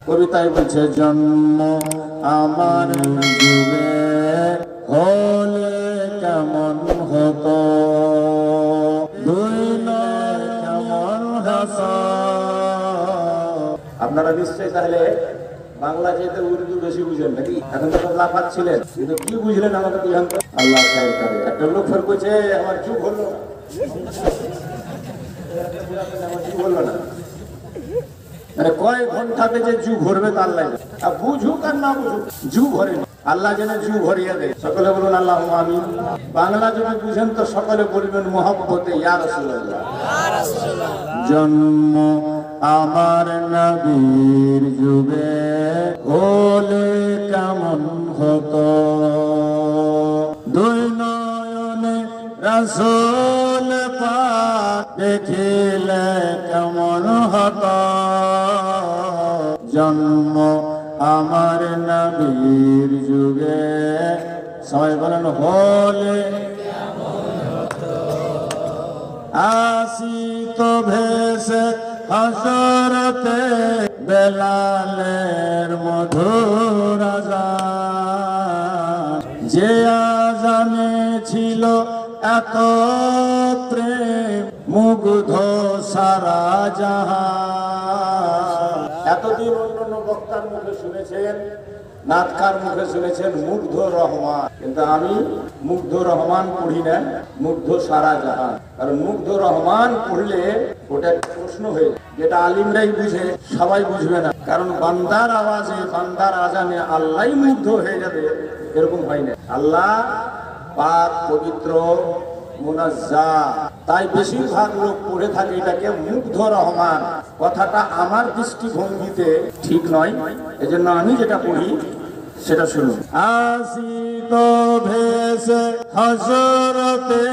কবিতায় বলছে জন্ম আমার যুগে হলে কেমন হতো, দুই নয় কেমন হতো। আপনারা নিশ্চয়ই তাহলে বাংলা যেতে উর্দু বেশি বুঝেন নাকি? এখন তো লাফাত ছিলেন, কিন্তু কি বুঝলেন আমাকে বুঝান তো। আল্লাহ খায়ের করে। একটা লোক ফের কইছে আমার চুপ হলো না, আমার চুপ হলো না, মানে কয় ঘন্টাতে যে জু ভরবে তার লাগে। আর বুঝুক আর না বুঝুক, জু ভরে আল্লাহ যেন জু ভরিয়ে দেয়। সকলে বলুন আল্লাহ আমিন। বাংলা যদি বুঝেন তো সকলে বলবেন মহব্বতে ইয়া রাসূলুল্লাহ। জন্ম আমার নবীর যুগে হলে কেমন হতো, দুই নয়নে রাসূল পাক দেখিলে কেমন হতো। জন্ম আমার নবীর যুগে, সবাই বলেন হলে আসিত ভেসে হযরতে বেলালের মধুর আযান, যে আযানে ছিল এত প্রেম মুগ্ধ সারা জাহান। এতদিন অন্য বক্তার মুখে শুনেছেন, নাটকার মুখে শুনেছেন মুগ্ধ রহমান, কিন্তু আমি মুগ্ধ রহমান পড়ি না, মুগ্ধ সারা জাহান। কারণ মুগ্ধ রহমান পড়লে ওটা একটা প্রশ্ন হয়ে, যেটা আলিমরাই বুঝে সবাই বুঝবে না। কারণ বান্দার আওয়াজে বান্দার আজানে আল্লাহ মুগ্ধ হয়ে যাবে, এরকম হয় না। আল্লাহ পাক পবিত্র মুনাজ্জাহ, তাই বেশিরভাগ লোক পড়ে থাকে এটাকে মুগ্ধ রহমান। কথাটা আমার দৃষ্টিভঙ্গিতে ঠিক নয়, এজন্য আমি যেটা পড়ি সেটা শুনুন। আসিত ভেসে হযরতে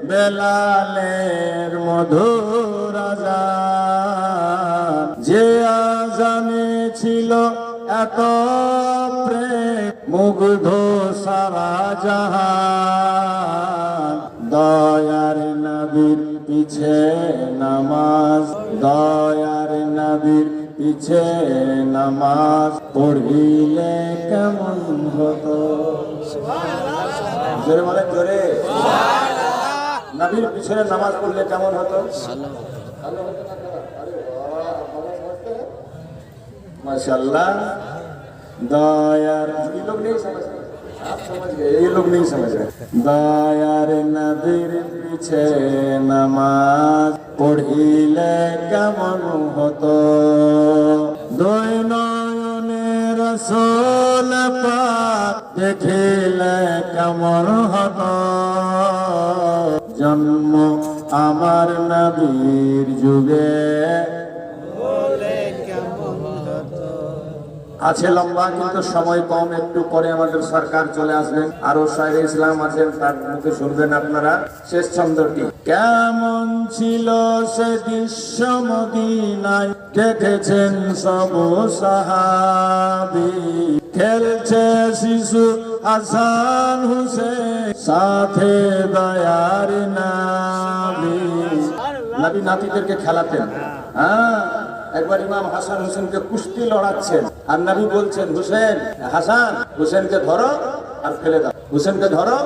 বেলালের মধুর আযান, যে আযানে ছিল এত প্রেম মুগ্ধ সারা জাহান। দয়ার নবীর পিছে নামাজ, দয়ার নবীর পিছে নামাজ পড়িলে কেমন হতো। জোরে বলেন জোরে। নবীর পিছনে নামাজ পড়লে কেমন হতো? माशाल्लाह। दायार ये लोग नहीं समझ रहे, आप समझ गए, ये लोग नहीं समझ रहे। दायार नबीर पीछे नमाज पढ़िले केमन हतो, दुई नयने रसूल पाक देखिले केमन हतो। जन्म आमार नबीर जुगे আছে লম্বা, কিন্তু সময় কম, একটু পরে আমাদের সরকার চলে আসবেন। আরো শায়রে ইসলাম আছেন, তার মুখে শুনবেন আপনারা। শেষ ছন্দটি, কেমন ছিল সে দৃশ্য মদিনায় দেখেছেন সব সাহাবী, খেলছে শিশু হাসান হুসেন সাথে দয়ার নবী। নবী নাতিদেরকে খেলাতেন। একবার ইমাম হাসান হোসেনকে কুস্তি লড়াচ্ছেন, আর নবী বলছেন হুসেন, হাসান হুসেনকে ধরো আর ফেলে দাও, হুসেনকে ধরো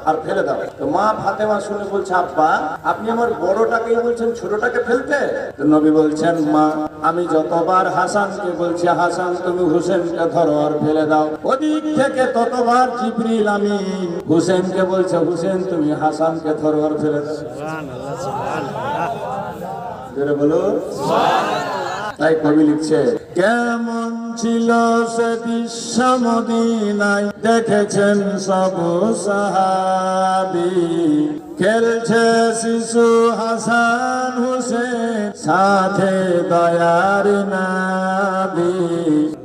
আর ফেলে দাও। তো মা ফাতেমা শুনে বলছে, আব্বা আপনি আমার বড়টাকেই বলছেন ছোটটাকে ফেলতে? তো নবী বলছেন, মা আমি যতবার হাসানকে বলছি হাসান তুমি হুসেনকে ধরো আর ফেলে দাও, ওদিক থেকে ততবার জিবরিল আমিন হুসেনকে বলছে হুসেন তুমি হাসানকে ধরো আর ফেলে দাও। সুবহানাল্লাহ সুবহানাল্লাহ, জোরে বলো সুবহানাল্লাহ। তাই কবি লিখছে, কেমন ছিল সে দৃশ্য মদিনায় দেখেছেন সব সাহাবী, খেলছে শিশু হাসান হুসেন সাথে দয়ার নবী।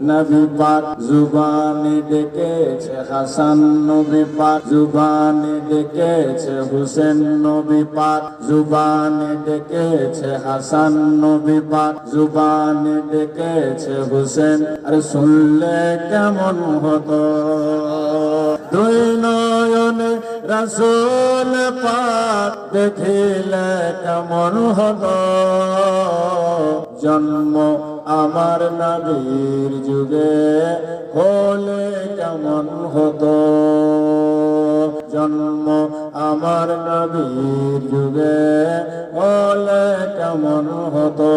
নবী পাক জুবানে ডেকেছে হাসান, নবী পাক জুবানে ডেকেছে হুসেন, নবী পাক জুবানে ডেকেছে হাসান, নবী পাক জুবানে ডেকেছে হুসেন। আরে শুনলে কেমন হতো, দুই নয়নে রাসূল পাক দেখিলে কেমন হতো। জন্ম আমার নবীর যুগে হলে কেমন হতো, জন্ম আমার নবীর যুগে হলে কেমন হতো।